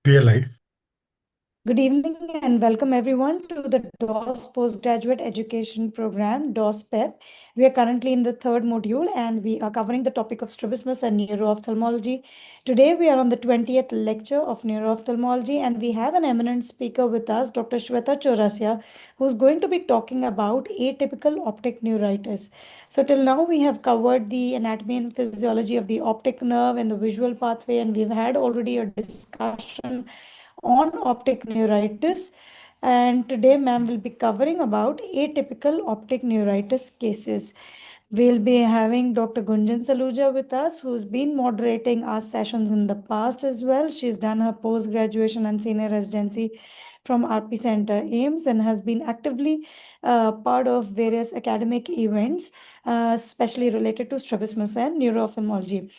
We are live. Good evening and welcome everyone to the DOS Postgraduate Education Program, DOS-PEP. We are currently in the third module and we are covering the topic of strabismus and neuro-ophthalmology. Today we are on the 20th lecture of neuro-ophthalmology and we have an eminent speaker with us, Dr. Shweta Chaurasia, who's going to be talking about atypical optic neuritis. So till now we have covered the anatomy and physiology of the optic nerve and the visual pathway, and we've had already a discussion on optic neuritis, and today ma'am will be covering about atypical optic neuritis cases. We'll be having Dr. Gunjan Saluja with us, who's been moderating our sessions in the past as well. She's done her post-graduation and senior residency from RP Center AIMS and has been actively part of various academic events, especially related to strabismus and neuro-ophthalmology.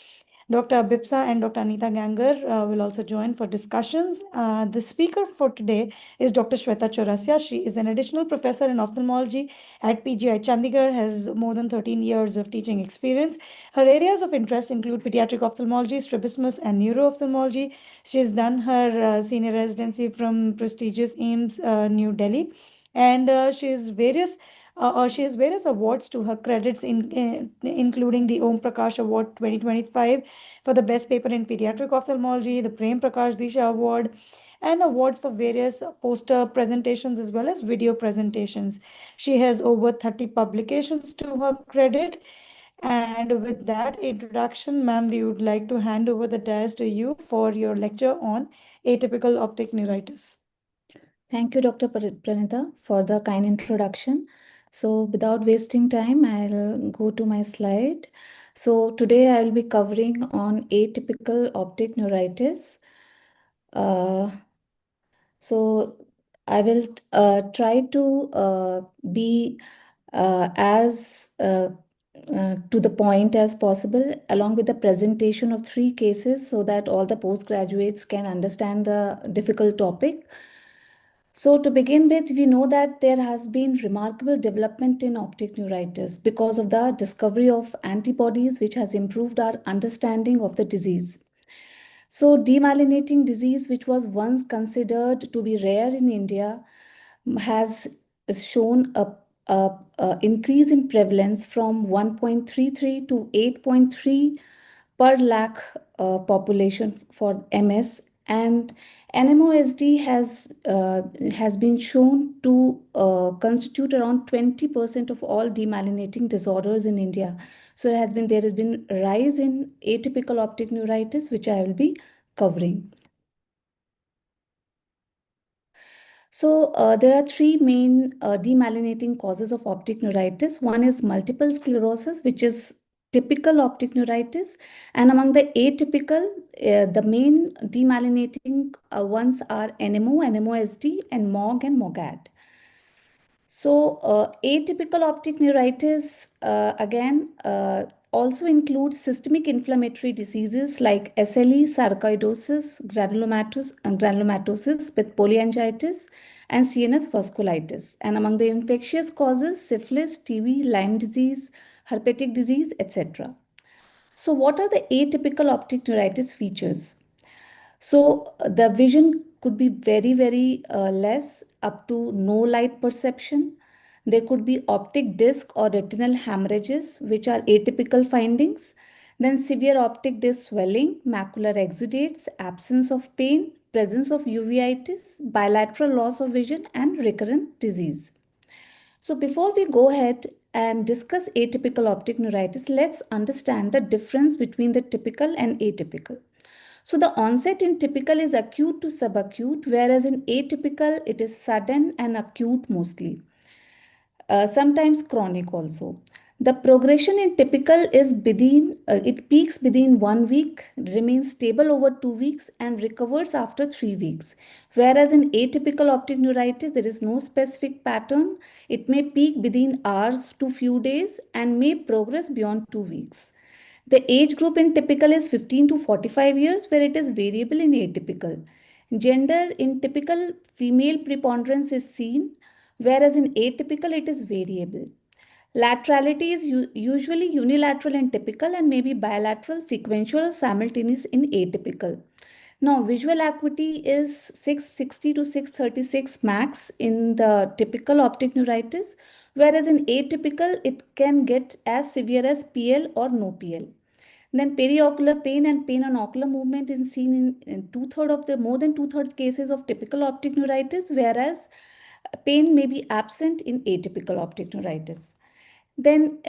Dr. Bipsa and Dr. Anita Ganger will also join for discussions. The speaker for today is Dr. Shweta Chaurasia. She is an additional professor in ophthalmology at PGI Chandigarh, has more than 13 years of teaching experience. Her areas of interest include pediatric ophthalmology, strabismus, and neuro-ophthalmology. She has done her senior residency from prestigious AIMS, New Delhi, and she has various awards to her credits, including the Om Prakash Award 2025 for the best paper in pediatric ophthalmology, the Prem Prakash Disha Award, and awards for various poster presentations as well as video presentations. She has over 30 publications to her credit. And with that introduction, ma'am, we would like to hand over the dais to you for your lecture on atypical optic neuritis. Thank you, Dr. Pranita, for the kind introduction. So without wasting time, I'll go to my slide. So today I will be covering on atypical optic neuritis. So I will try to be as to the point as possible, along with the presentation of 3 cases so that all the postgraduates can understand the difficult topic. So to begin with, we know that there has been remarkable development in optic neuritis because of the discovery of antibodies, which has improved our understanding of the disease. So demyelinating disease, which was once considered to be rare in India, has shown a increase in prevalence from 1.33 to 8.3 per lakh population for MS, and NMOSD has been shown to constitute around 20% of all demyelinating disorders in India. So there has been a rise in atypical optic neuritis, which I will be covering. So there are 3 main demyelinating causes of optic neuritis. One is multiple sclerosis, which is typical optic neuritis, and among the atypical, the main demyelinating ones are NMO, NMOSD, and MOG and MOGAD. So atypical optic neuritis again also includes systemic inflammatory diseases like SLE, sarcoidosis, granulomatosis with polyangiitis, and CNS vasculitis. And among the infectious causes, syphilis, TB, Lyme disease, herpetic disease, etc. So what are the atypical optic neuritis features? So the vision could be very less, up to no light perception. There could be optic disc or retinal hemorrhages, which are atypical findings. Then severe optic disc swelling, macular exudates, absence of pain, presence of uveitis, bilateral loss of vision, and recurrent disease. So before we go ahead and discuss atypical optic neuritis, let's understand the difference between the typical and atypical. So the onset in typical is acute to subacute, whereas in atypical, it is sudden and acute mostly. Sometimes chronic also. The progression in typical is it peaks within 1 week, remains stable over 2 weeks, and recovers after 3 weeks. Whereas in atypical optic neuritis, there is no specific pattern. It may peak within hours to few days and may progress beyond 2 weeks. The age group in typical is 15 to 45 years, where it is variable in atypical. Gender in typical, female preponderance is seen, whereas in atypical, it is variable. Laterality is usually unilateral in typical and maybe bilateral, sequential, or simultaneous in atypical. Now, visual acuity is 660 to 636 max in the typical optic neuritis, whereas in atypical, it can get as severe as PL or no PL. Then periocular pain and pain on ocular movement is seen in more than two-thirds cases of typical optic neuritis, whereas pain may be absent in atypical optic neuritis. Then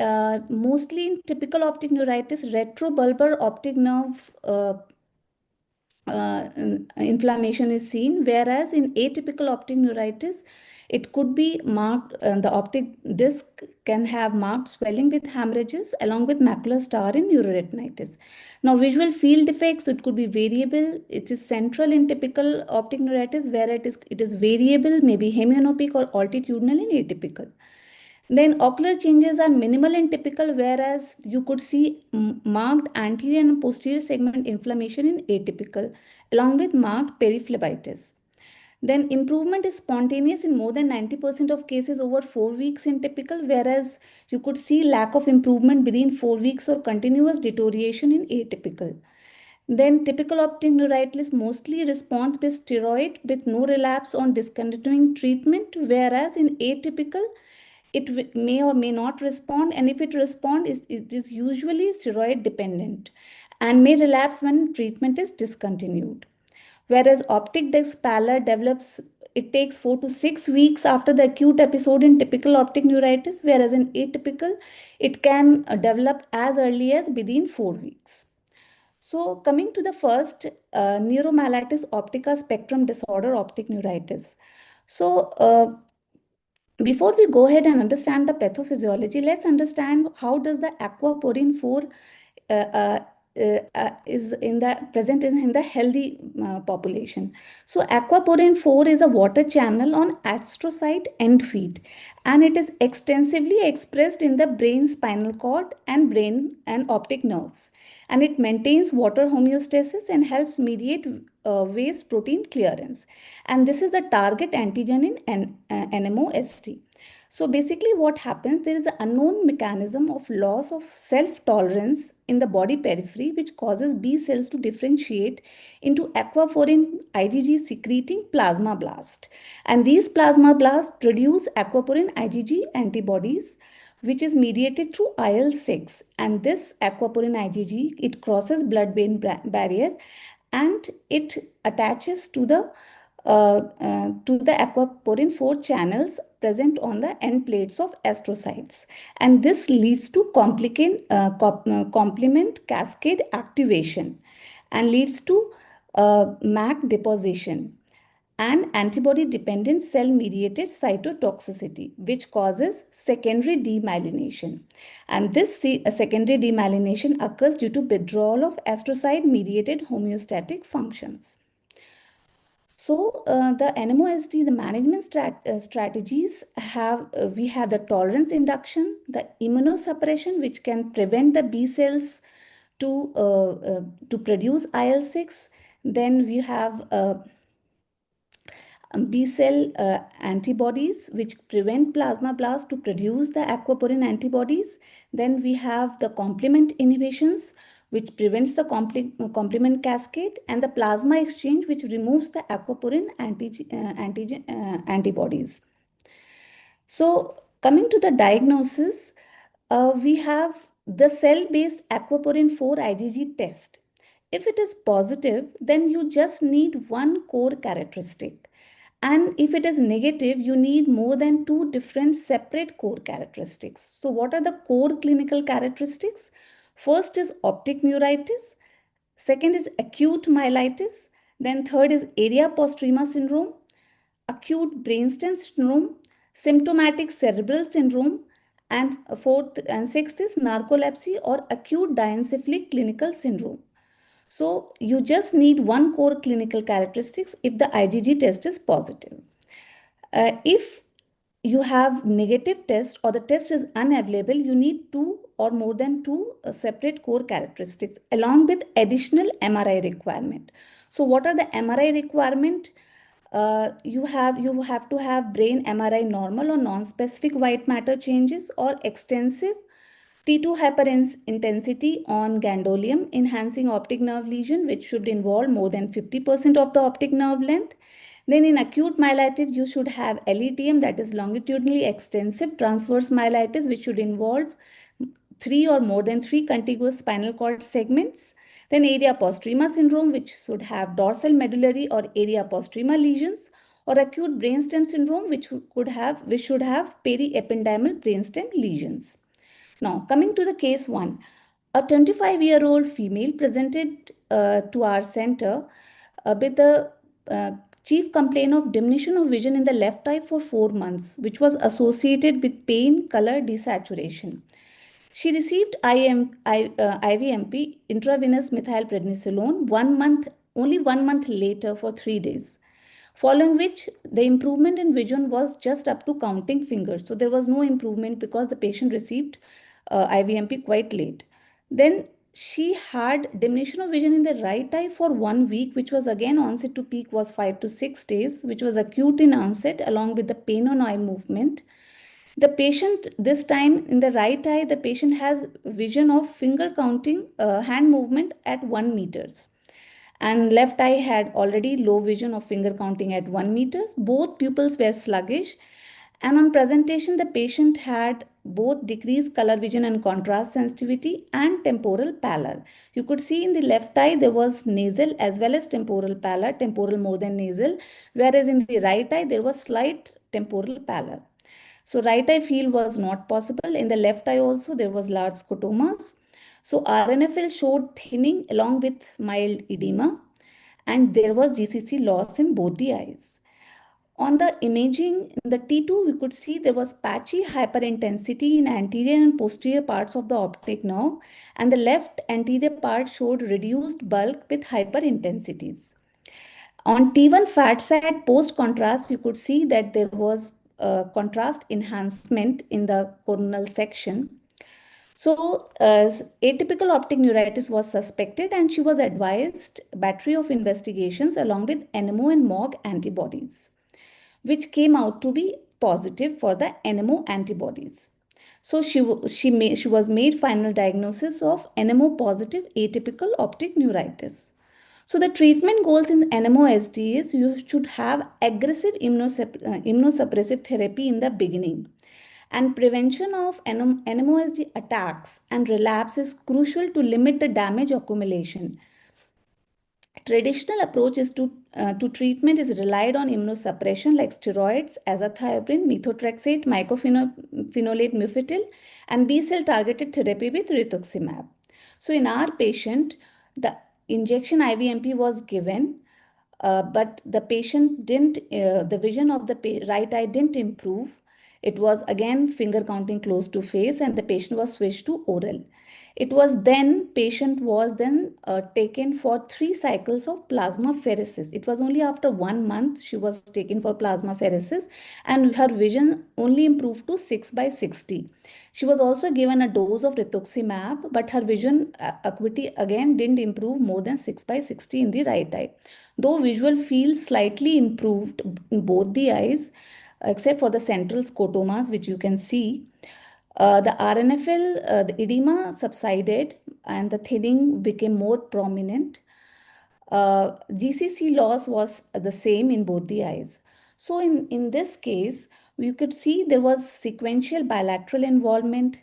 mostly in typical optic neuritis, retrobulbar optic nerve inflammation is seen, whereas in atypical optic neuritis, it could be marked, the optic disc can have marked swelling with hemorrhages along with macular star in neuroretinitis. Now, visual field effects, it could be variable. It is central in typical optic neuritis, where it is variable, maybe hemiopic or altitudinal in atypical. Then ocular changes are minimal and typical, whereas you could see marked anterior and posterior segment inflammation in atypical, along with marked periphlebitis. Then improvement is spontaneous in more than 90% of cases over 4 weeks in typical, whereas you could see lack of improvement within 4 weeks or continuous deterioration in atypical. Then typical optic neuritis mostly responds with steroid with no relapse on discontinuing treatment, whereas in atypical, it may or may not respond, and if it responds, it is usually steroid dependent and may relapse when treatment is discontinued. Whereas optic disc pallor develops, it takes 4 to 6 weeks after the acute episode in typical optic neuritis, whereas in atypical, it can develop as early as within 4 weeks. So coming to the first, neuromyelitis optica spectrum disorder, optic neuritis. So before we go ahead and understand the pathophysiology, let's understand how does the aquaporin 4 uh, uh, is present in the healthy population. So aquaporin 4 is a water channel on astrocyte end feet, and it is extensively expressed in the brain spinal cord and brain and optic nerves, and it maintains water homeostasis and helps mediate waste protein clearance, and this is the target antigen in NMOSD. So basically what happens, there is an unknown mechanism of loss of self-tolerance in the body periphery, which causes B cells to differentiate into aquaporin IgG secreting plasmablast. And these plasmablasts produce aquaporin IgG antibodies, which is mediated through IL-6. And this aquaporin IgG, it crosses blood-brain barrier and it attaches to the aquaporin 4 channels present on the end plates of astrocytes, and this leads to complement cascade activation and leads to MAC deposition and antibody dependent cell mediated cytotoxicity, which causes secondary demyelination, and this secondary demyelination occurs due to withdrawal of astrocyte mediated homeostatic functions. So the NMOSD, the management strategies we have the tolerance induction, the immunosuppression, which can prevent the B cells to produce IL-6. Then we have B cell antibodies, which prevent plasmablast to produce the aquaporin antibodies. Then we have the complement inhibitions, which prevents the complement cascade, and the plasma exchange, which removes the aquaporin antibodies. So coming to the diagnosis, we have the cell-based aquaporin 4 IgG test. If it is positive, then you just need one core characteristic. And if it is negative, you need more than 2 different separate core characteristics. So what are the core clinical characteristics? First is optic neuritis. Second is acute myelitis. Then third is area postrema syndrome, acute brainstem syndrome, symptomatic cerebral syndrome, and fourth and sixth is narcolepsy or acute diencephalic clinical syndrome. So you just need one core clinical characteristics if the IgG test is positive. If you have negative test or the test is unavailable, you need 2 or more than 2 separate core characteristics along with additional MRI requirement. So what are the MRI requirement? You have to have brain MRI normal or non-specific white matter changes or extensive T2 hyperintensity on ganglion enhancing optic nerve lesion, which should involve more than 50% of the optic nerve length. Then in acute myelitis, you should have LETM, that is longitudinally extensive transverse myelitis, which should involve three or more than three contiguous spinal cord segments. Then area postrema syndrome, which should have dorsal medullary or area postrema lesions, or acute brainstem syndrome, which should have periependymal brainstem lesions. Now, coming to the case one, a 25-year-old female presented to our center with the uh, chief complaint of diminution of vision in the left eye for 4 months, which was associated with pain, color, desaturation. She received IVMP, intravenous methylprednisolone, only 1 month later for 3 days. Following which, the improvement in vision was just up to counting fingers. So there was no improvement because the patient received IVMP quite late. Then she had diminution of vision in the right eye for 1 week, which was again onset to peak was 5 to 6 days, which was acute in onset along with the pain on eye movement. The patient, this time in the right eye, the patient has vision of finger counting hand movement at 1 meters. And left eye had already low vision of finger counting at 1 meters. Both pupils were sluggish. And on presentation, the patient had both decreased color vision and contrast sensitivity and temporal pallor. You could see in the left eye, there was nasal as well as temporal pallor, temporal more than nasal, whereas in the right eye, there was slight temporal pallor. So right eye field was not possible. In the left eye also, there was large scotomas. So RNFL showed thinning along with mild edema, and there was GCC loss in both the eyes. On the imaging in the T2, we could see there was patchy hyperintensity in anterior and posterior parts of the optic nerve, and the left anterior part showed reduced bulk with hyperintensities. On T1 fat side post contrast, you could see that there was contrast enhancement in the coronal section. So, atypical optic neuritis was suspected, and she was advised battery of investigations along with NMO and MOG antibodies, which came out to be positive for the NMO antibodies. So she was made final diagnosis of NMO positive atypical optic neuritis. So the treatment goals in NMOSD is you should have aggressive immunosuppressive therapy in the beginning. And prevention of NMOSD attacks and relapse is crucial to limit the damage accumulation. Traditional approach is to treatment is relied on immunosuppression like steroids, azathioprine, methotrexate, mycophenolate mufetil, and B-cell targeted therapy with rituximab. So in our patient, the injection IVMP was given, but the patient didn't, the vision of the right eye didn't improve. It was again finger counting close to face, and the patient was switched to oral. Patient was then taken for 3 cycles of plasmapheresis. It was only after 1 month she was taken for plasmapheresis, and her vision only improved to 6/60. She was also given a dose of rituximab, but her vision acuity again didn't improve more than 6/60 in the right eye. Though visual field slightly improved in both the eyes, except for the central scotomas, which you can see. The RNFL, the edema subsided and the thinning became more prominent. GCC loss was the same in both the eyes. So in this case, you could see there was sequential bilateral involvement.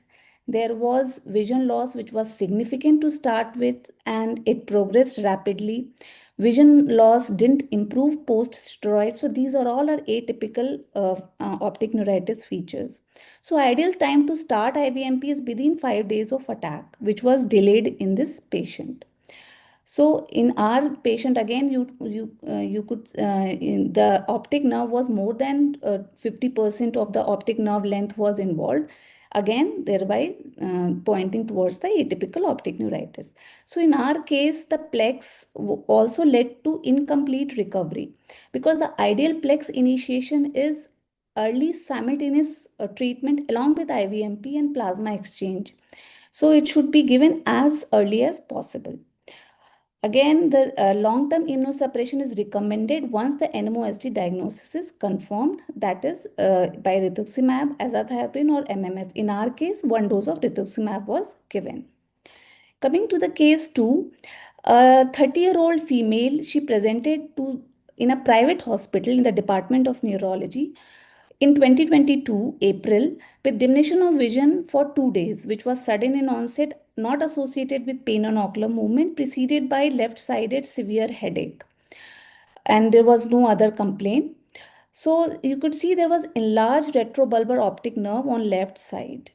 There was vision loss, which was significant to start with, and it progressed rapidly. Vision loss didn't improve post-steroid. So these are all our atypical optic neuritis features. So ideal time to start IVMP is within 5 days of attack, which was delayed in this patient. So in our patient, again, you could in the optic nerve was more than 50% of the optic nerve length was involved. Again, thereby pointing towards the atypical optic neuritis. So in our case, the plex also led to incomplete recovery because the ideal plex initiation is early simultaneous treatment along with IVMP and plasma exchange. So it should be given as early as possible. Again, the long-term immunosuppression is recommended once the NMOSD diagnosis is confirmed, that is by rituximab, azathioprine or MMF. In our case, 1 dose of rituximab was given. Coming to the case 2, a 30-year-old female, she presented in a private hospital in the Department of Neurology in 2022, April, with diminution of vision for 2 days, which was sudden in onset, not associated with pain on ocular movement, preceded by left-sided severe headache. And there was no other complaint. So you could see there was enlarged retrobulbar optic nerve on left side.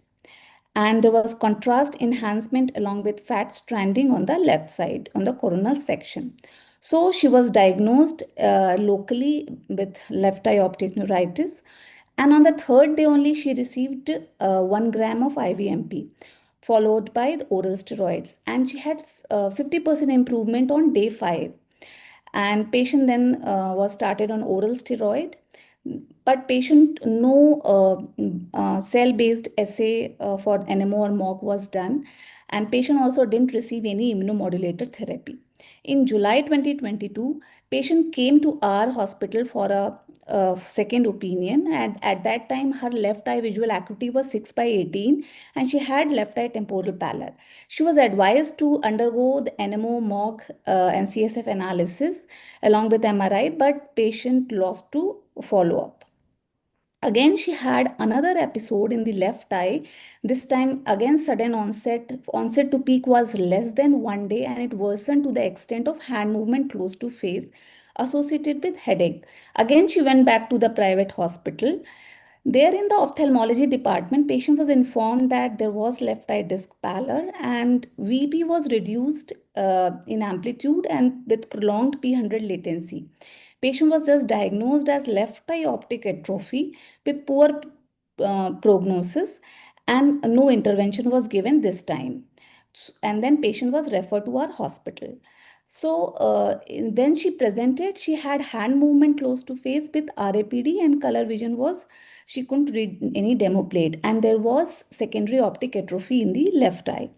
And there was contrast enhancement along with fat stranding on the left side, on the coronal section. So she was diagnosed locally with left eye optic neuritis. And on the third day only, she received 1 gram of IVMP, followed by the oral steroids. And she had 50% improvement on day 5. And patient then was started on oral steroid, but patient no cell-based assay for NMO or MOG was done, and patient also didn't receive any immunomodulator therapy. In July 2022, patient came to our hospital for a second opinion, and at that time her left eye visual acuity was 6/18 and she had left eye temporal pallor. She was advised to undergo the NMO, MOG and CSF analysis along with MRI, but patient lost to follow-up. Again, she had another episode in the left eye. This time, again, sudden onset. Onset to peak was less than 1 day and it worsened to the extent of hand movement close to face associated with headache. Again, she went back to the private hospital. There in the ophthalmology department, patient was informed that there was left eye disc pallor and VP was reduced in amplitude and with prolonged P100 latency. Patient was just diagnosed as left eye optic atrophy with poor prognosis and no intervention was given this time. And then patient was referred to our hospital. So when she presented, she had hand movement close to face with RAPD and color vision was, she couldn't read any demo plate and there was secondary optic atrophy in the left eye.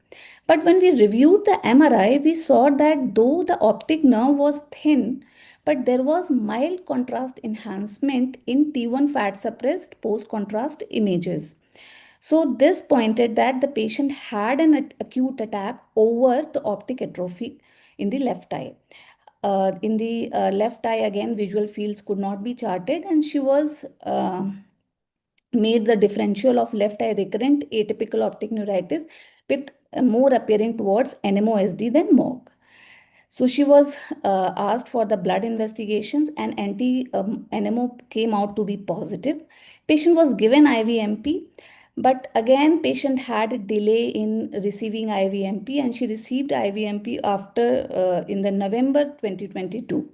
But when we reviewed the MRI, we saw that though the optic nerve was thin, but there was mild contrast enhancement in T1 fat suppressed post contrast images. So this pointed that the patient had an acute attack over the optic atrophy in the left eye. In the left eye, again, visual fields could not be charted and she was made the differential of left eye recurrent atypical optic neuritis with more appearing towards NMOSD than MOG. So she was asked for the blood investigations and anti-NMO came out to be positive. Patient was given IVMP, but again patient had a delay in receiving IVMP and she received IVMP after in the November 2022.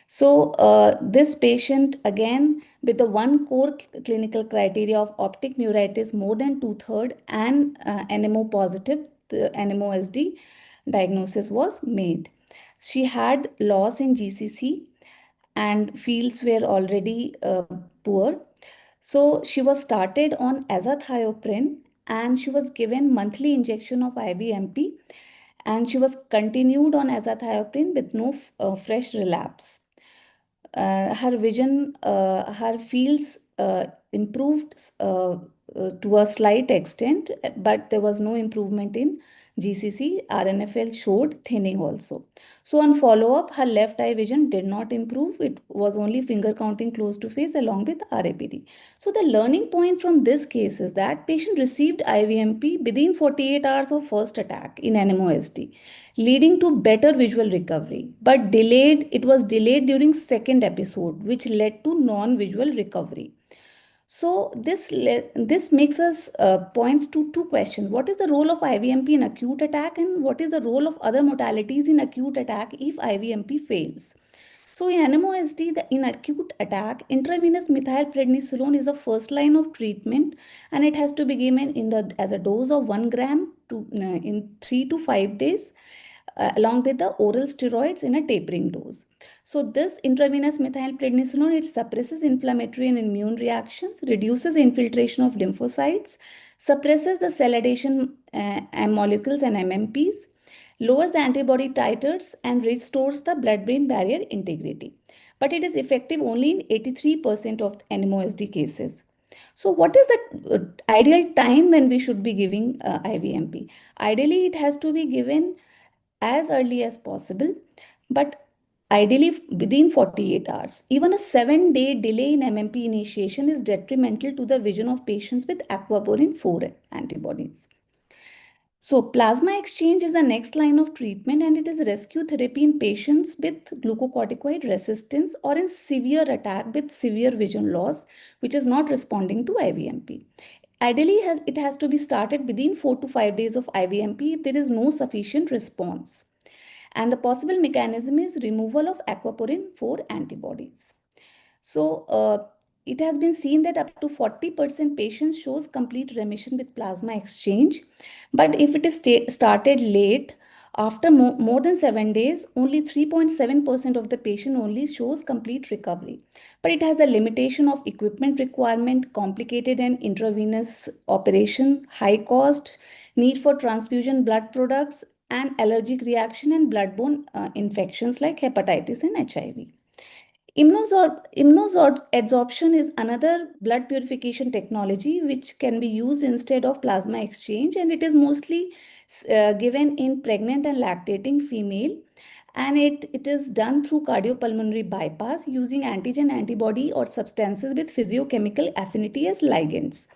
So this patient again with the one core clinical criteria of optic neuritis more than 2/3 and NMO positive, the NMOSD diagnosis was made. She had loss in GCC and fields were already poor. So she was started on azathioprine and she was given monthly injection of IVMP and she was continued on azathioprine with no fresh relapse. Her vision, her fields improved to a slight extent, but there was no improvement in GCC. RNFL showed thinning also. So on follow-up, her left eye vision did not improve. It was only finger counting close to face along with RAPD. So the learning point from this case is that patient received IVMP within 48 hours of first attack in NMOSD, leading to better visual recovery, but it was delayed during second episode, which led to non-visual recovery. So this makes us points to two questions. What is the role of IVMP in acute attack and what is the role of other modalities in acute attack if IVMP fails? So in NMOSD, in acute attack, intravenous methylprednisolone is the first line of treatment and it has to be given as a dose of 1 gram in 3 to 5 days along with the oral steroids in a tapering dose. So this intravenous methylprednisolone, it suppresses inflammatory and immune reactions, reduces infiltration of lymphocytes, suppresses the cell adhesion molecules and MMPs, lowers the antibody titers, and restores the blood-brain barrier integrity. But it is effective only in 83% of NMOSD cases. So what is the ideal time when we should be giving IVMP? Ideally, it has to be given as early as possible, but ideally within 48 hours. Even a 7-day delay in MMP initiation is detrimental to the vision of patients with aquaporin 4 antibodies. So plasma exchange is the next line of treatment, and it is rescue therapy in patients with glucocorticoid resistance or in severe attack with severe vision loss, which is not responding to IVMP. Ideally, it has to be started within 4 to 5 days of IVMP if there is no sufficient response. And the possible mechanism is removal of aquaporin 4 antibodies. So it has been seen that up to 40% patients shows complete remission with plasma exchange. But if it is started late, after more than 7 days, only 3.7% of the patient only shows complete recovery. But it has a limitation of equipment requirement, complicated and intravenous operation, high cost, need for transfusion blood products, and allergic reaction and bloodborne infections like hepatitis and HIV. Immunoadsorption is another blood purification technology which can be used instead of plasma exchange, and it is mostly given in pregnant and lactating female, and it is done through cardiopulmonary bypass using antigen antibody or substances with physiochemical affinity as ligands.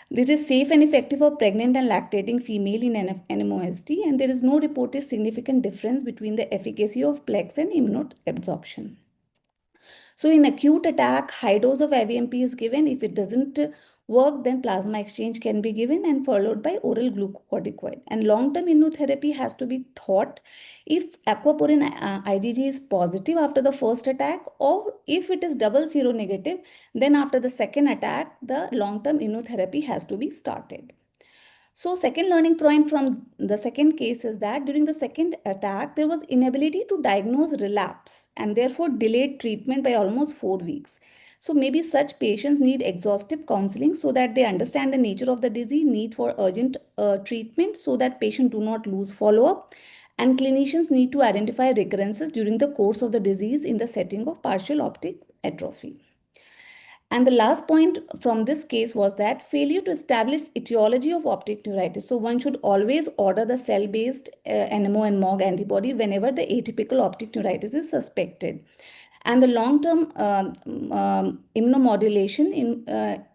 This is safe and effective for pregnant and lactating female in NMOSD, and there is no reported significant difference between the efficacy of PLEX and immunoadsorption. So in acute attack, high dose of IVMP is given. If it doesn't work, then plasma exchange can be given and followed by oral glucocorticoid. And long-term immunotherapy has to be thought if aquaporin IgG is positive after the first attack, or if it is double seronegative, then after the second attack, the long-term immunotherapy has to be started. So second learning point from the second case is that during the second attack, there was inability to diagnose relapse and therefore delayed treatment by almost 4 weeks. So maybe such patients need exhaustive counseling so that they understand the nature of the disease, need for urgent treatment so that patients do not lose follow-up. And clinicians need to identify recurrences during the course of the disease in the setting of partial optic atrophy. And the last point from this case was that failure to establish etiology of optic neuritis. So one should always order the cell-based NMO and MOG antibody whenever the atypical optic neuritis is suspected. And the long-term immunomodulation,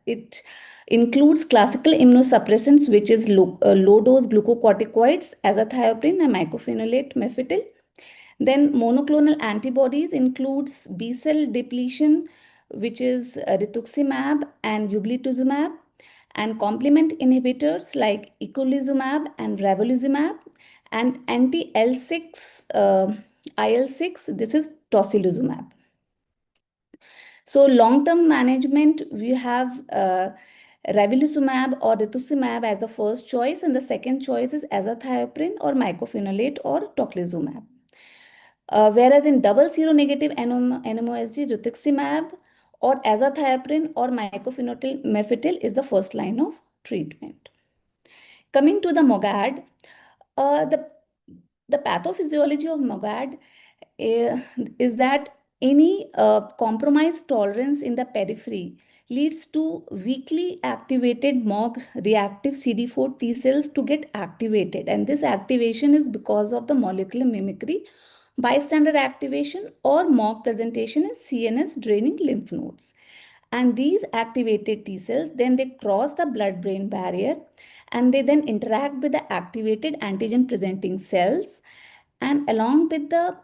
it includes classical immunosuppressants, which is low-dose glucocorticoids, azathioprine and mycophenolate mefetyl. Then monoclonal antibodies includes B-cell depletion, which is rituximab and ublituximab, and complement inhibitors like eculizumab and ravulizumab, and anti-L6, IL-6, this is tocilizumab. So long-term management, we have ravulizumab or rituximab as the first choice, and the second choice is azathioprine or mycophenolate or tocilizumab. Whereas in double seronegative NMOSD, rituximab or azathioprine or mycophenolate mefetyl is the first line of treatment. Coming to the MOGAD, the pathophysiology of MOGAD is that any compromised tolerance in the periphery leads to weakly activated MOG reactive CD4 T cells to get activated. And this activation is because of the molecular mimicry, bystander activation, or MOG presentation in CNS draining lymph nodes. And these activated T cells, then they cross the blood-brain barrier and they then interact with the activated antigen presenting cells. And along with the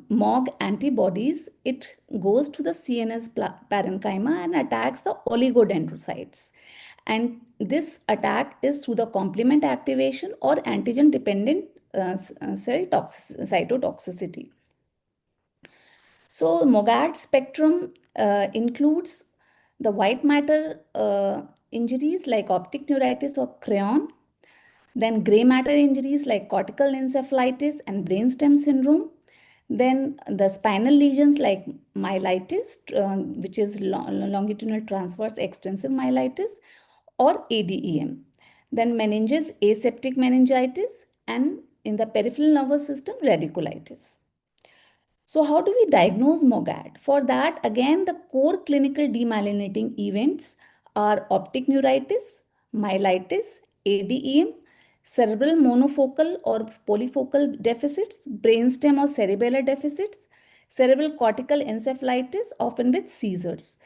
MOG antibodies, it goes to the CNS parenchyma and attacks the oligodendrocytes. And this attack is through the complement activation or antigen-dependent cell cytotoxicity. So MOGAD spectrum includes the white matter injuries like optic neuritis or crayon, then gray matter injuries like cortical encephalitis and brainstem syndrome, then the spinal lesions like myelitis, which is longitudinal transverse extensive myelitis, or ADEM, then meninges aseptic meningitis, and in the peripheral nervous system, radiculitis. So how do we diagnose MOGAD? For that, again, the core clinical demyelinating events are optic neuritis, myelitis, ADEM, cerebral monofocal or polyfocal deficits, brainstem or cerebellar deficits, cerebral cortical encephalitis, often with seizures.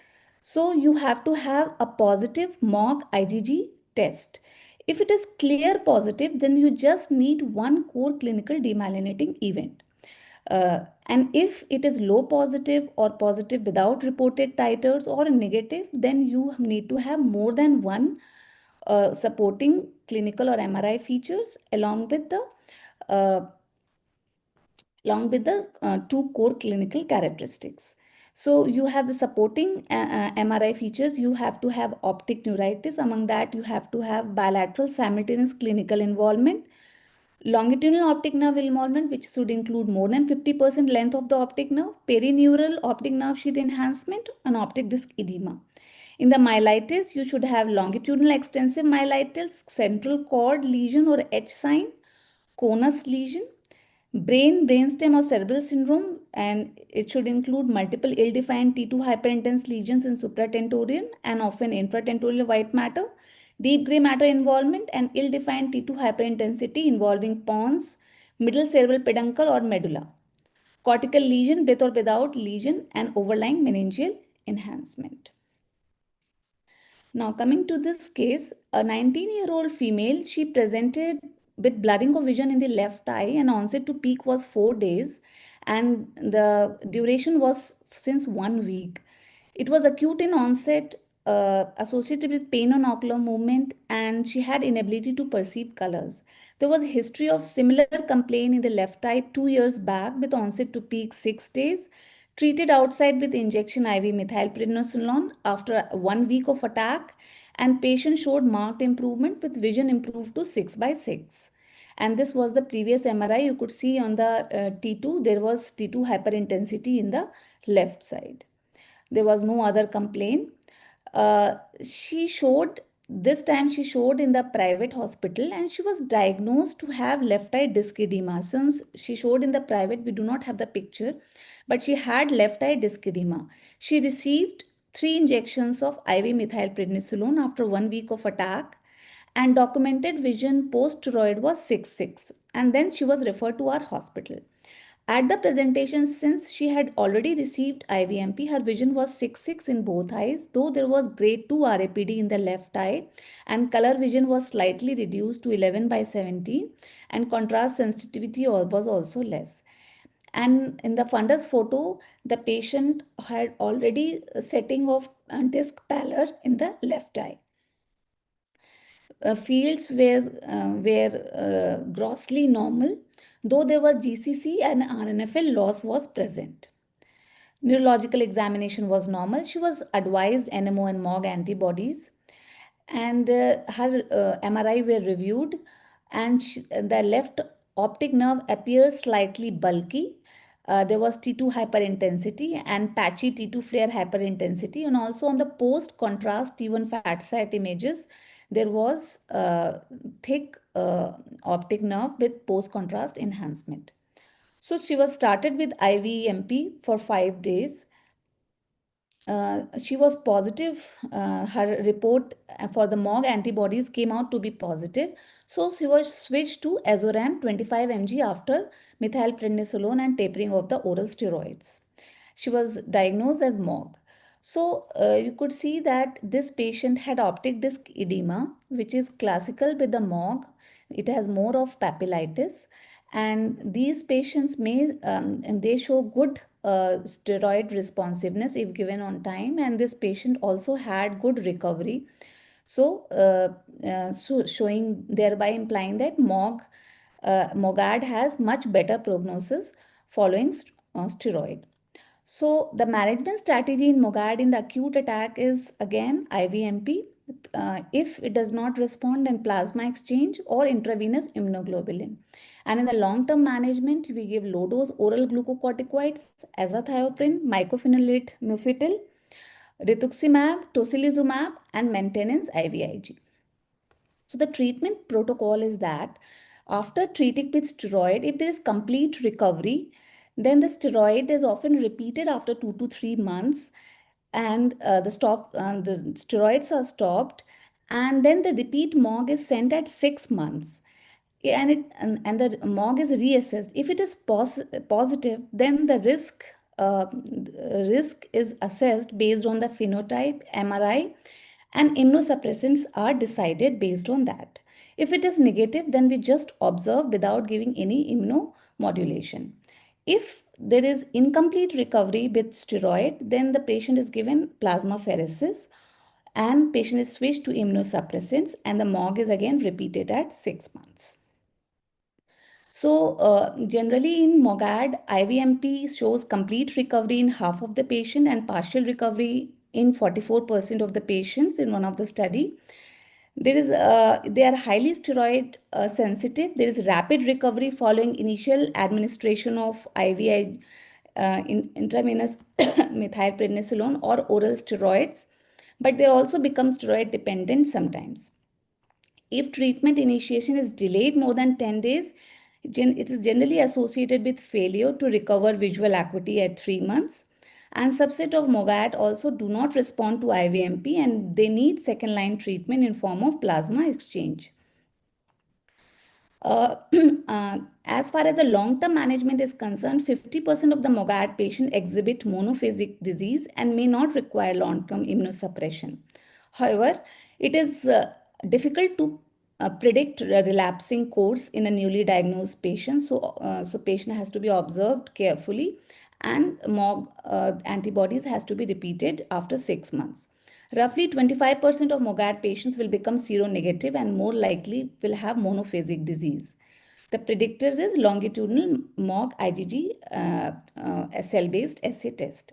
So you have to have a positive MOG IgG test. If it is clear positive, then you just need one core clinical demyelinating event. And if it is low positive or positive without reported titers or negative, then you need to have more than one supporting clinical or MRI features uh, along with the two core clinical characteristics. So you have the supporting MRI features. You have to have optic neuritis. Among that, you have to have bilateral simultaneous clinical involvement, longitudinal optic nerve involvement, which should include more than 50% length of the optic nerve, perineural optic nerve sheath enhancement, and optic disc edema. In the myelitis, you should have longitudinal extensive myelitis, central cord lesion or H sign, conus lesion, brainstem or cerebral syndrome, and it should include multiple ill-defined T2 hyperintense lesions in supratentorial and often infratentorial white matter, deep gray matter involvement, and ill-defined T2 hyperintensity involving pons, middle cerebral peduncle or medulla, cortical lesion with or without lesion, and overlying meningeal enhancement. Now coming to this case, a 19-year-old female, she presented with blurring of vision in the left eye, and onset to peak was 4 days and the duration was since 1 week. It was acute in onset, associated with pain on ocular movement, and she had inability to perceive colors. There was a history of similar complaint in the left eye 2 years back with onset to peak 6 days. Treated outside with injection IV methylprednisolone after 1 week of attack, and patient showed marked improvement with vision improved to 6/6. And this was the previous MRI. You could see on the T2, there was T2 hyperintensity in the left side. There was no other complaint. She showed, this time she showed in the private hospital, and she was diagnosed to have left eye disc edema. Since she showed in the private, we do not have the picture, but she had left eye disc edema. She received 3 injections of IV methylprednisolone after 1 week of attack, and documented vision post-steroid was 6/6, and then she was referred to our hospital. At the presentation, since she had already received IVMP, her vision was 6/6 in both eyes, though there was grade 2 RAPD in the left eye, and color vision was slightly reduced to 11/17, and contrast sensitivity was also less. And in the fundus photo, the patient had already a setting of disc pallor in the left eye. Fields were grossly normal, though there was GCC and RNFL loss was present. Neurological examination was normal. She was advised NMO and MOG antibodies, and her MRI were reviewed, and the left optic nerve appears slightly bulky. There was T2 hyperintensity and patchy T2 flare hyperintensity, and also on the post-contrast T1 fat site images, there was thick optic nerve with post-contrast enhancement. So she was started with IVEMP for 5 days. She was positive. Her report for the MOG antibodies came out to be positive. So she was switched to Azoram 25 mg after methylprednisolone and tapering of the oral steroids. She was diagnosed as MOG. So you could see that this patient had optic disc edema, which is classical with the MOG. It has more of papillitis, and these patients may and they show good steroid responsiveness if given on time, and this patient also had good recovery. So, showing thereby implying that MOGAD has much better prognosis following steroid. So the management strategy in MOGAD in the acute attack is again IVMP. If it does not respond, then plasma exchange or intravenous immunoglobulin. And in the long-term management, we give low-dose oral glucocorticoids, azathioprine, mycophenolate mofetil, rituximab, tocilizumab, and maintenance IVIG. So the treatment protocol is that After treating with steroid, if there is complete recovery, then the steroid is often repeated after 2 to 3 months, and the steroids are stopped, and then the repeat MOG is sent at 6 months. And the MOG is reassessed. If it is positive, then the risk is assessed based on the phenotype, MRI, and immunosuppressants are decided based on that. If it is negative, then we just observe without giving any immunomodulation. If there is incomplete recovery with steroid, then the patient is given plasmapheresis and patient is switched to immunosuppressants, and the MOG is again repeated at 6 months. So generally in MOGAD, IVMP shows complete recovery in half of the patient and partial recovery in 44% of the patients in one of the study. They are highly steroid sensitive. There is rapid recovery following initial administration of IV intravenous methylprednisolone or oral steroids, but they also become steroid dependent sometimes. If treatment initiation is delayed more than 10 days, it is generally associated with failure to recover visual acuity at 3 months. And subset of MOGAD also do not respond to IVMP and they need second line treatment in form of plasma exchange. As far as the long-term management is concerned, 50% of the MOGAD patients exhibit monophasic disease and may not require long-term immunosuppression. However, it is difficult to predict a relapsing course in a newly diagnosed patient. So patient has to be observed carefully, and MOG antibodies has to be repeated after 6 months. Roughly 25% of MOGAD patients will become seronegative and more likely will have monophasic disease. The predictors is longitudinal MOG IgG cell-based assay test.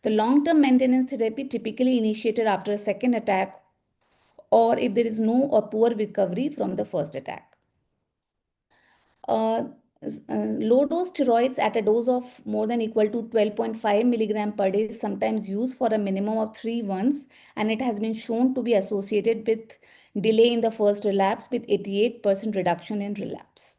The long-term maintenance therapy typically initiated after a second attack or if there is no or poor recovery from the first attack. Low-dose steroids at a dose of more than equal to 12.5 milligram per day is sometimes used for a minimum of 3 months, and it has been shown to be associated with delay in the first relapse with 88% reduction in relapse.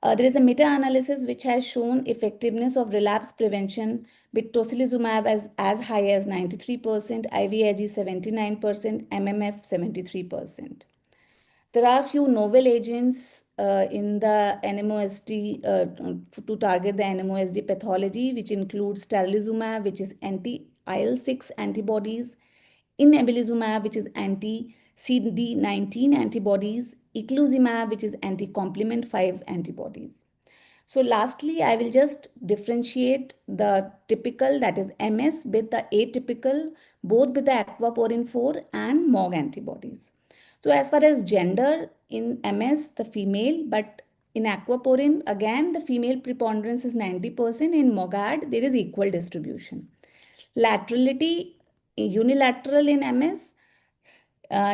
There is a meta-analysis which has shown effectiveness of relapse prevention with tocilizumab as high as 93%, IVIG 79%, MMF 73%. There are few novel agents in the NMOSD to target the NMOSD pathology, which includes sterilizumab, which is anti-IL-6 antibodies, inebilizumab, which is anti-CD19 antibodies, eculizumab, which is anti-complement 5 antibodies. So lastly, I will just differentiate the typical, that is MS, with the atypical, both with the aquaporin 4 and MOG antibodies. So as far as gender, in MS, the female, but in aquaporin, again, the female preponderance is 90%. In MOGAD, there is equal distribution. Laterality, unilateral in MS,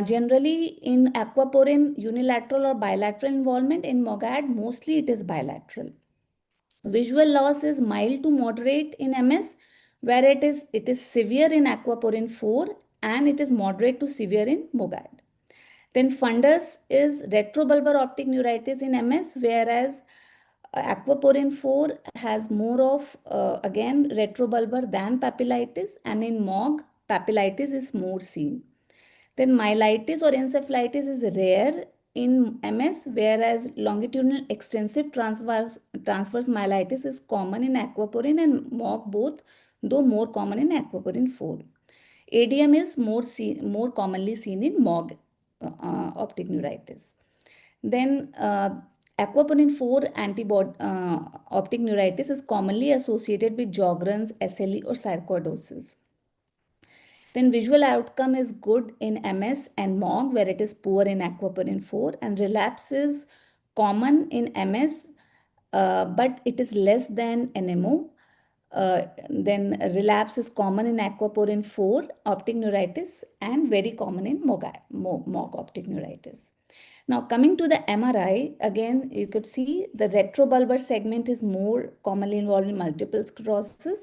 generally in aquaporin, unilateral or bilateral involvement. In MOGAD, mostly it is bilateral. Visual loss is mild to moderate in MS, where it is severe in aquaporin 4 and it is moderate to severe in MOGAD. Then fundus is retrobulbar optic neuritis in MS, whereas aquaporin 4 has more of, again, retrobulbar than papillitis, and in MOG, papillitis is more seen. Then myelitis or encephalitis is rare in MS, whereas longitudinal extensive transverse myelitis is common in aquaporin and MOG both, though more common in aquaporin 4. ADM is more commonly seen in MOG optic neuritis. Then aquaporin 4 antibody optic neuritis is commonly associated with Sjogren's, SLE or sarcoidosis. Then visual outcome is good in MS and MOG, where it is poor in aquaporin 4, and relapse is common in MS, but it is less than NMO. Then relapse is common in aquaporin 4 optic neuritis and very common in MOG optic neuritis. Now coming to the MRI, again you could see the retrobulbar segment is more commonly involved in multiple sclerosis.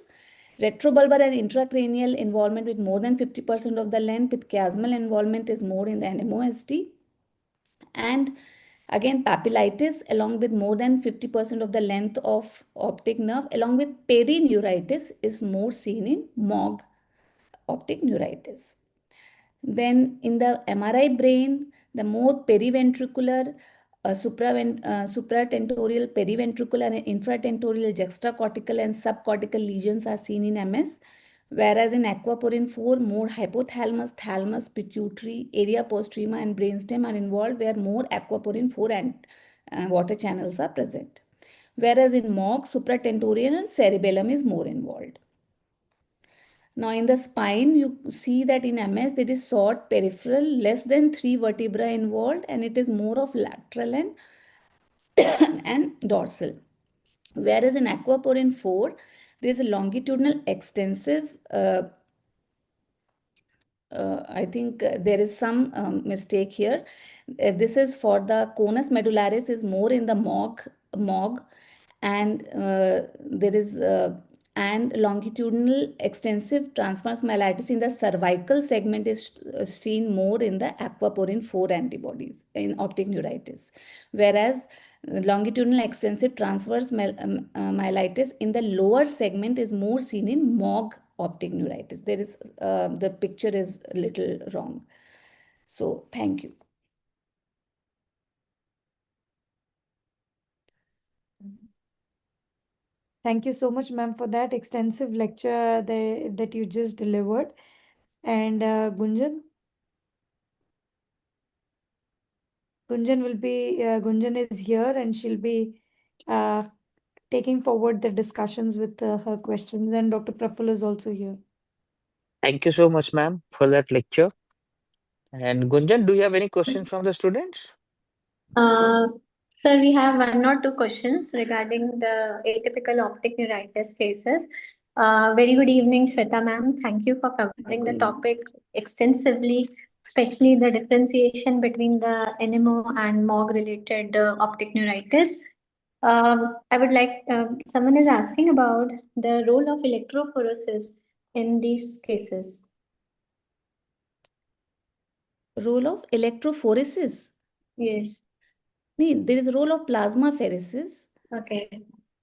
Retrobulbar and intracranial involvement with more than 50% of the length with chiasmal involvement is more in the NMOSD. And Again, papillitis along with more than 50% of the length of optic nerve along with perineuritis is more seen in MOG optic neuritis. Then in the MRI brain, the more periventricular, supratentorial, periventricular and infratentorial, juxtacortical and subcortical lesions are seen in MS. Whereas in aquaporin 4, more hypothalamus, thalamus, pituitary, area postrema and brainstem are involved where more aquaporin 4 and water channels are present. Whereas in MOG, supratentorial and cerebellum is more involved. Now in the spine, you see that in MS, there is short peripheral, less than 3 vertebrae involved, and it is more of lateral and, and dorsal. Whereas in aquaporin 4, there is a longitudinal extensive, I think there is some mistake here. This is for the conus medullaris is more in the MOG, and there is and longitudinal extensive transverse myelitis in the cervical segment is seen more in the aquaporin 4 antibodies in optic neuritis, whereas longitudinal extensive transverse myelitis in the lower segment is more seen in MOG optic neuritis. There is the picture is a little wrong. So thank you. Thank you so much, ma'am, for that extensive lecture that you just delivered. And Gunjan? Gunjan is here and she'll be taking forward the discussions with her questions. And Dr. Praful is also here. Thank you so much, ma'am, for that lecture. And Gunjan, do you have any questions from the students? Uh, Sir, we have one or two questions regarding the atypical optic neuritis cases. Very good evening, Shweta ma'am. Thank you for covering the topic extensively, especially the differentiation between the NMO and MOG related optic neuritis. I would like, someone is asking about the role of electrophoresis in these cases. Role of electrophoresis? Yes. There is a role of plasmapheresis. Okay.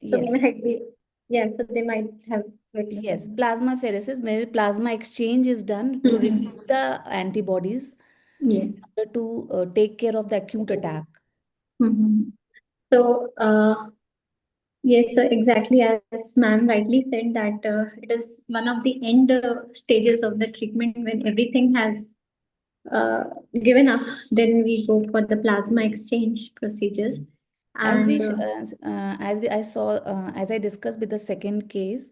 So Yes. they might be, yeah, so they might have. Yes, plasmapheresis, where plasma exchange is done to release the antibodies Yes. to take care of the acute attack. So, yes, so exactly as ma'am rightly said that it is one of the end stages of the treatment when everything has given up, then we go for the plasma exchange procedures. As we, And I saw, as I discussed with the second case,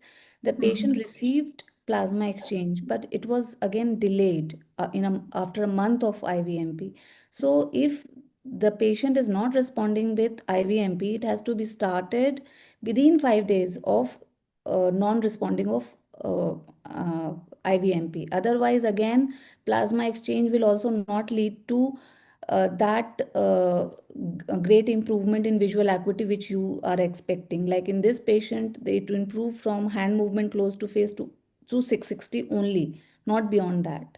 the patient received plasma exchange, but it was again delayed after a month of IVMP. So if the patient is not responding with IVMP, it has to be started within 5 days of non-responding of IVMP. Otherwise, again, plasma exchange will also not lead to that great improvement in visual acuity which you are expecting. Like in this patient, they to improve from hand movement close to face to 660 only, not beyond that.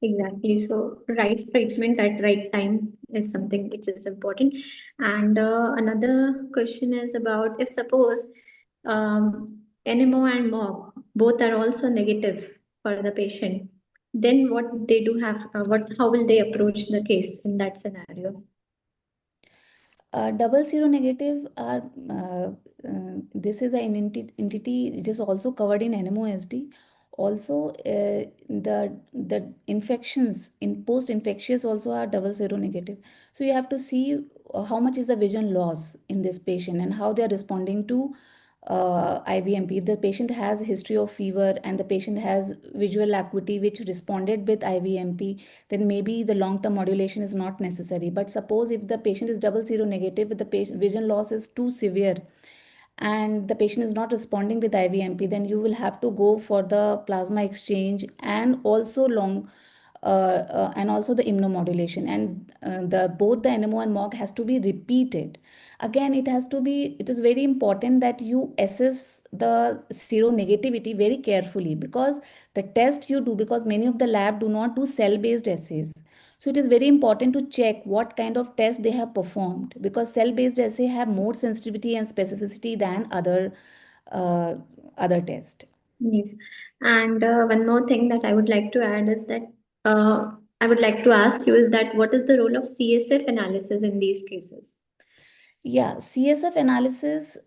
Exactly. So right treatment at right time is something which is important. And another question is about if suppose NMO and MOG both are also negative for the patient, then what they do have, how will they approach the case in that scenario? Double seronegative are this is an entity which is also covered in NMOSD. Also, the infections in post-infectious also are double seronegative. So you have to see how much is the vision loss in this patient and how they are responding to IVMP. If the patient has history of fever and the patient has visual acuity which responded with IVMP, then maybe the long-term modulation is not necessary. But suppose if the patient is double seronegative, the patient vision loss is too severe and the patient is not responding with IVMP, then you will have to go for the plasma exchange and also and also the immunomodulation, and the both the NMO and MOG has to be repeated. Again, it is very important that you assess the seronegativity very carefully, because the test you do, because many of the lab do not do cell based assays. So it is very important to check what kind of test they have performed, because cell-based assay have more sensitivity and specificity than uh, other tests. Yes. And one more thing that I would like to add is that I would like to ask you is that what is the role of CSF analysis in these cases? Yeah, CSF analysis,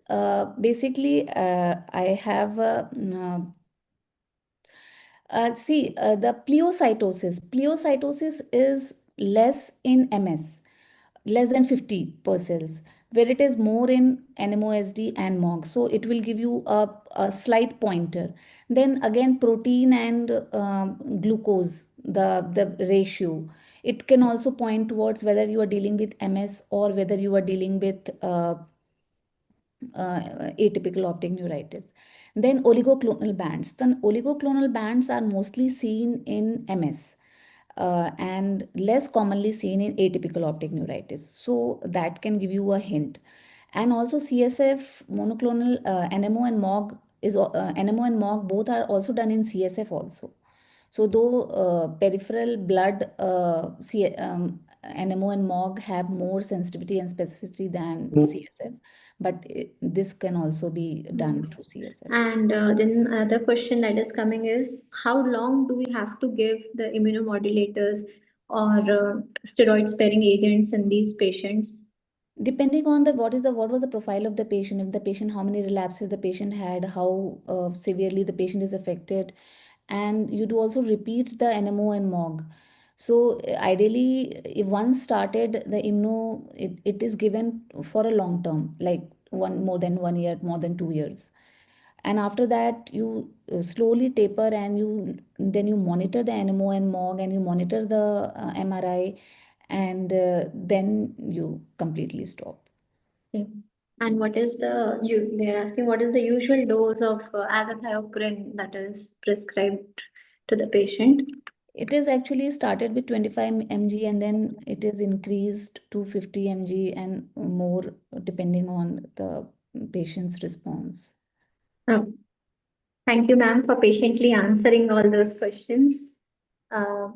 basically, I have the pleocytosis is less in MS, less than 50 per cells, where it is more in NMOSD and MOG. So it will give you a slight pointer. Then again, protein and glucose, the ratio. It can also point towards whether you are dealing with MS or whether you are dealing with atypical optic neuritis. Then oligoclonal bands. Then oligoclonal bands are mostly seen in MS and less commonly seen in atypical optic neuritis. So that can give you a hint. And also CSF monoclonal NMO and MOG NMO and MOG both are also done in CSF also. So though peripheral blood NMO and MOG have more sensitivity and specificity than CSF, but this can also be done through CSF. And then another question that is coming is how long do we have to give the immunomodulators or steroid sparing agents in these patients? Depending on what was the profile of the patient, if the patient, how many relapses the patient had, how severely the patient is affected, and you do also repeat the NMO and MOG. So ideally, if once started the immuno, it is given for a long term, like more than 1 year, more than 2 years. And after that, you slowly taper, and you monitor the NMO and MOG, and you monitor the MRI, and then you completely stop. Okay. And what is they're asking what is the usual dose of azathioprine that is prescribed to the patient? It is actually started with 25 mg, and then it is increased to 50 mg and more depending on the patient's response. Oh, thank you, ma'am, for patiently answering all those questions. Uh,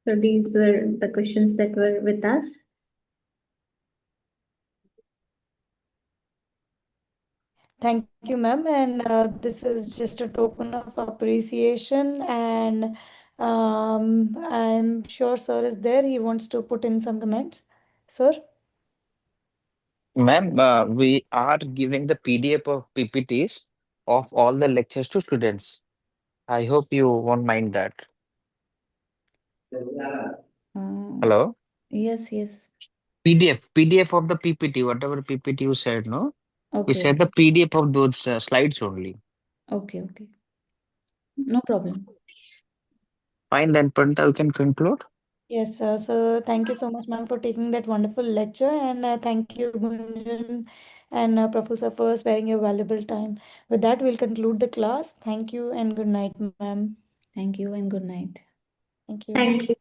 so these were the questions that were with us. Thank you, ma'am. And this is just a token of appreciation. And I'm sure sir is there. He wants to put in some comments. Sir? Ma'am, we are giving the PDF of PPTs of all the lectures to students. I hope you won't mind that. Hello? Yes, yes. PDF of the PPT, whatever PPT you said, no? We Okay, said the PDF of those slides only. okay, okay. No problem. Fine, then Pranita, we can conclude. Yes, sir. So thank you so much, ma'am, for taking that wonderful lecture. And thank you, Gunjan and Professor, for sparing your valuable time. With that, we'll conclude the class. Thank you and good night, ma'am. Thank you and good night. Thank you. Thank you.